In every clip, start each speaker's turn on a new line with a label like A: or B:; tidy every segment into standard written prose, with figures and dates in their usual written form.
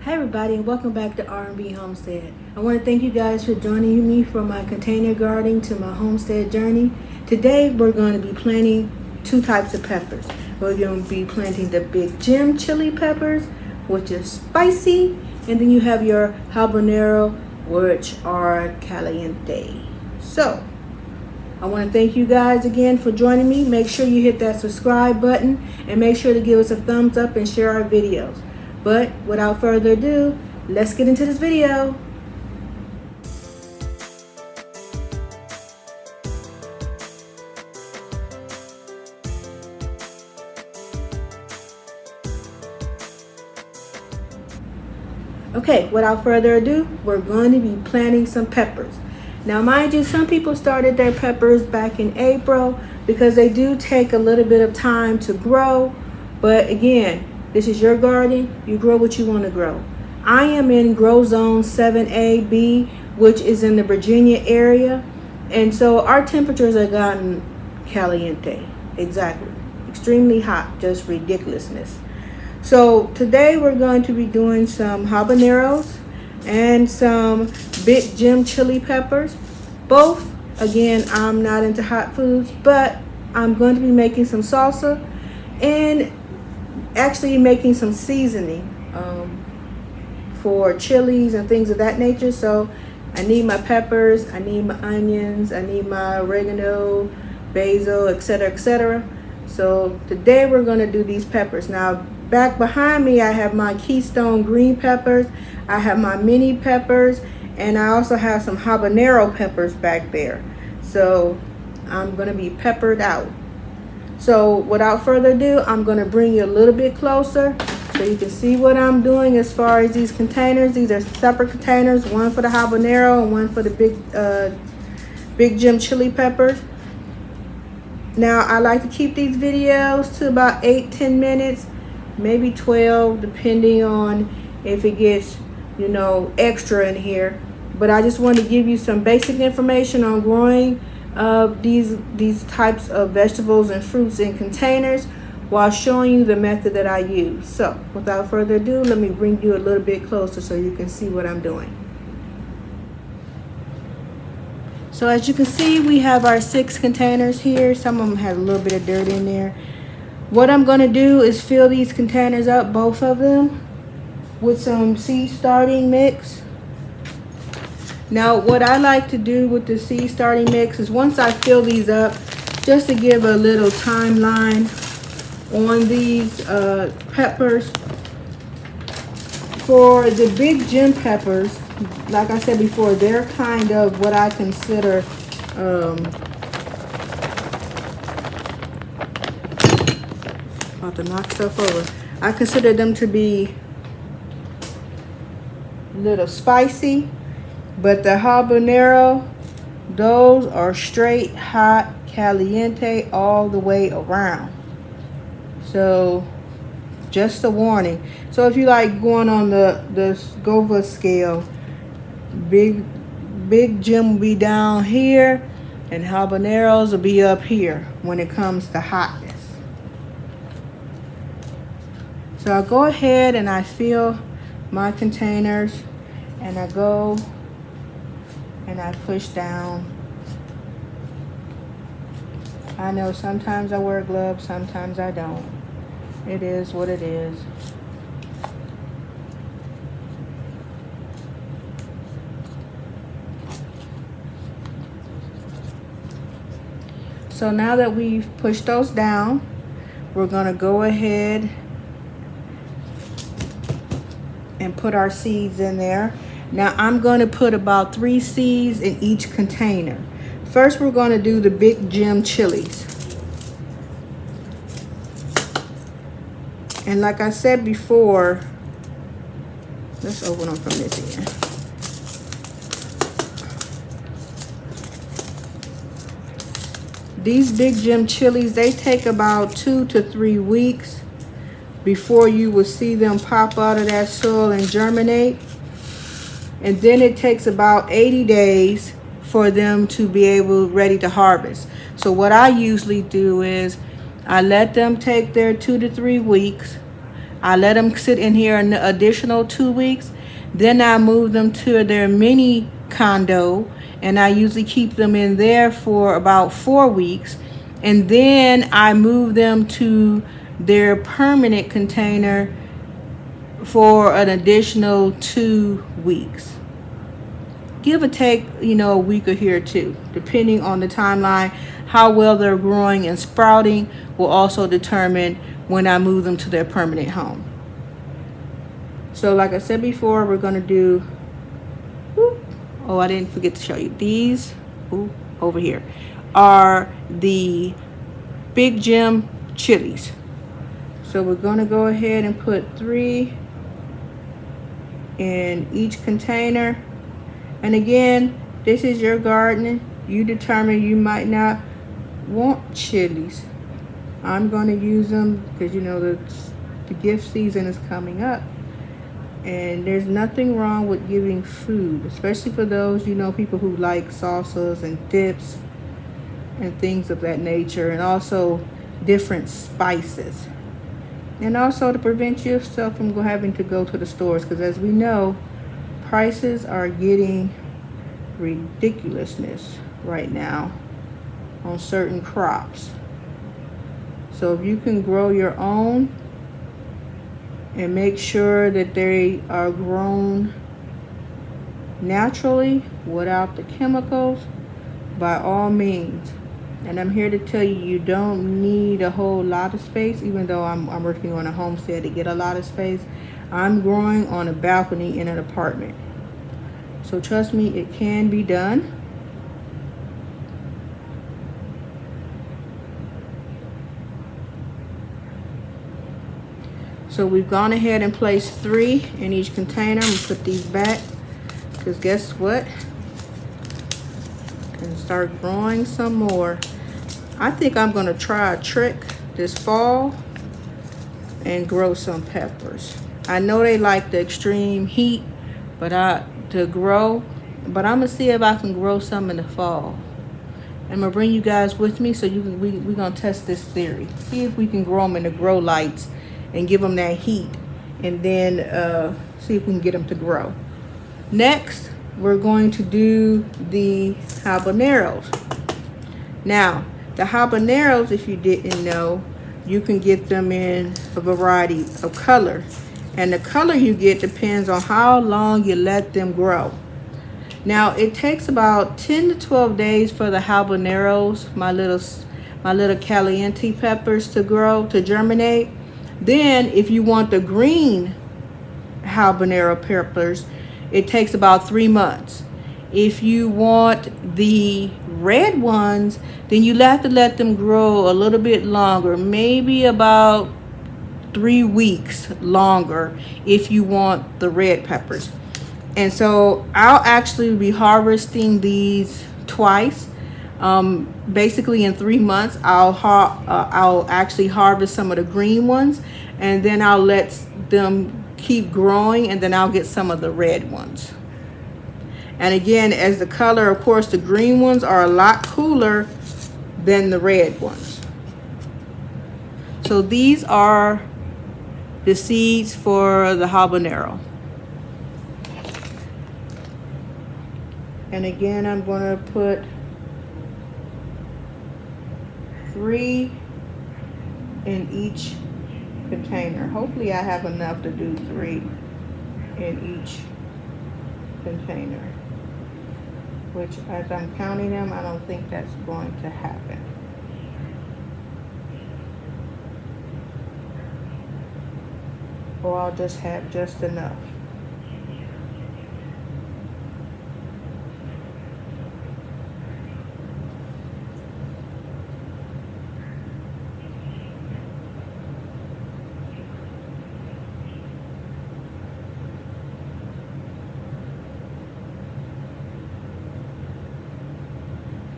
A: Hi everybody, and welcome back to R&B Homestead. I want to thank you guys for joining me for my container gardening to my homestead journey. Today we're going to be planting two types of peppers. We're going to be planting the big Jim chili peppers, which is spicy, and then you have your habanero, which are caliente. So I want to thank you guys again for joining me. Make sure you hit that subscribe button and make sure to give us a thumbs up and share our videos. But without further ado, let's get into this video. Okay, without further ado, we're going to be planting some peppers. Now, mind you, some people started their peppers back in April because they do take a little bit of time to grow. But again, this is your garden. You grow what you want to grow. I am in grow zone 7A-B, which is in the Virginia area. And so our temperatures are gotten caliente. Exactly. Extremely hot. Just ridiculousness. So today we're going to be doing some habaneros and some big Jim chili peppers. Both, again, I'm not into hot foods, but I'm going to be making some salsa and actually making some seasoning for chilies and things of that nature. So I need my peppers, I need my onions, I need my oregano, basil, etc., etc. So today we're going to do these peppers. Now back behind me I have my Keystone green peppers, I have my mini peppers, and I also have some habanero peppers back there. So I'm going to be peppered out. So without further ado, I'm going to bring you a little bit closer so you can see what I'm doing as far as these containers. These are separate containers, one for the habanero and one for the big Jim chili peppers. Now I like to keep these videos to about 8-10 minutes, maybe 12, depending on if it gets, you know, extra in here. But I just want to give you some basic information on growing these types of vegetables and fruits in containers while showing you the method that I use. So without further ado, let me bring you a little bit closer so you can see what I'm doing. So as you can see, we have our 6 containers here. Some of them have a little bit of dirt in there. What I'm going to do is fill these containers up, both of them, with some seed starting mix. Now what I like to do with the seed starting mix is once I fill these up, just to give a little timeline on these peppers. For the big Jim peppers, like I said before, they're kind of what I consider about to knock stuff over. I consider them to be a little spicy. But the habanero, those are straight hot, caliente all the way around. So just a warning. So if you like going on the Gova scale, big Jim will be down here and habaneros will be up here when it comes to hotness. So I go ahead and I fill my containers and I go and I push down. I know sometimes I wear gloves, sometimes I don't. It is what it is. So now that we've pushed those down, we're gonna go ahead and put our seeds in there. Now I'm going to put about 3 seeds in each container. First we're going to do the big Jim chilies. And like I said before, let's open them from this end. These big Jim chilies, they take about 2 to 3 weeks before you will see them pop out of that soil and germinate. And then it takes about 80 days for them to be ready to harvest. So what I usually do is I let them take their 2 to 3 weeks. I let them sit in here an additional 2 weeks. Then I move them to their mini condo, and I usually keep them in there for about 4 weeks. And then I move them to their permanent container for an additional 2 weeks. Give or take, a week or here or two, depending on the timeline. How well they're growing and sprouting will also determine when I move them to their permanent home. So like I said before, we're going to do, I didn't forget to show you. These, over here, are the Big Jim chilies. So we're going to go ahead and put 3 in each container. And again, this is your gardening. You determine. You might not want chilies. I'm going to use them because the gift season is coming up. And there's nothing wrong with giving food, especially for those, people who like salsas and dips and things of that nature, and also different spices. And also to prevent yourself from having to go to the stores, because as we know, prices are getting ridiculousness right now on certain crops. So if you can grow your own and make sure that they are grown naturally without the chemicals, by all means. And I'm here to tell you, you don't need a whole lot of space, even though I'm working on a homestead to get a lot of space. I'm growing on a balcony in an apartment. So trust me, it can be done. So we've gone ahead and placed 3 in each container. I'm gonna put these back, because guess what? And start growing some more. I think I'm gonna try a trick this fall and grow some peppers. I know they like the extreme heat, but I'm gonna see if I can grow some in the fall. I'm gonna bring you guys with me so we're gonna test this theory. See if we can grow them in the grow lights and give them that heat, and then see if we can get them to grow. Next, we're going to do the habaneros. Now, the habaneros, if you didn't know, you can get them in a variety of colors. And the color you get depends on how long you let them grow. Now, it takes about 10 to 12 days for the habaneros, my little caliente peppers, to germinate. Then, if you want the green habanero peppers, it takes about 3 months. If you want the red ones, then you have to let them grow a little bit longer, maybe about 3 weeks longer if you want the red peppers. And so I'll actually be harvesting these twice. Basically in 3 months, I'll actually harvest some of the green ones, and then I'll let them keep growing, and then I'll get some of the red ones. And again, as the color, of course, the green ones are a lot cooler than the red ones. So these are the seeds for the habanero. And again, I'm going to put 3 in each container. Hopefully I have enough to do 3 in each container, which as I'm counting them, I don't think that's going to happen. Or I'll just have just enough.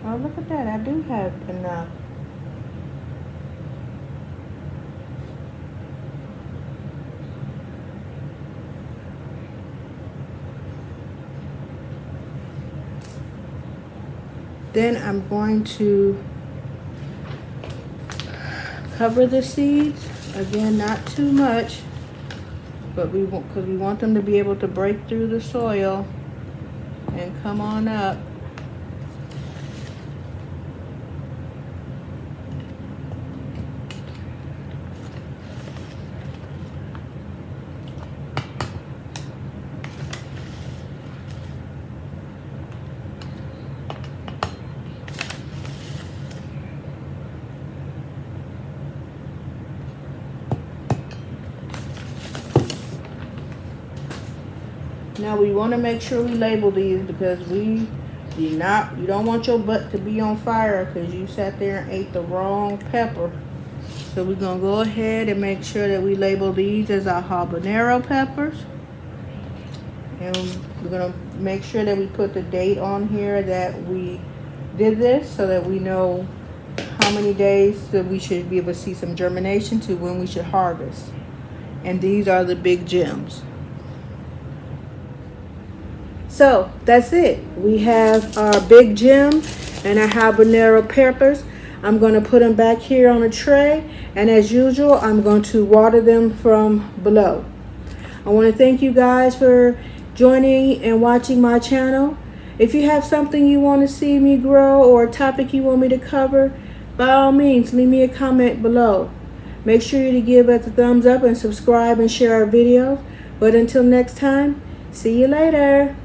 A: Oh, look at that. I do have enough. Then I'm going to cover the seeds. Again, not too much. but we want, because we want them to be able to break through the soil and come on up. Now we want to make sure we label these, because you don't want your butt to be on fire because you sat there and ate the wrong pepper. So we're going to go ahead and make sure that we label these as our habanero peppers. And we're going to make sure that we put the date on here that we did this, so that we know how many days that we should be able to see some germination to when we should harvest. And these are the big gems. So that's it. We have our big gem and our habanero peppers. I'm going to put them back here on a tray, and as usual, I'm going to water them from below. I want to thank you guys for joining and watching my channel. If you have something you want to see me grow or a topic you want me to cover, by all means, leave me a comment below. Make sure you give us a thumbs up and subscribe and share our videos. But until next time, see you later.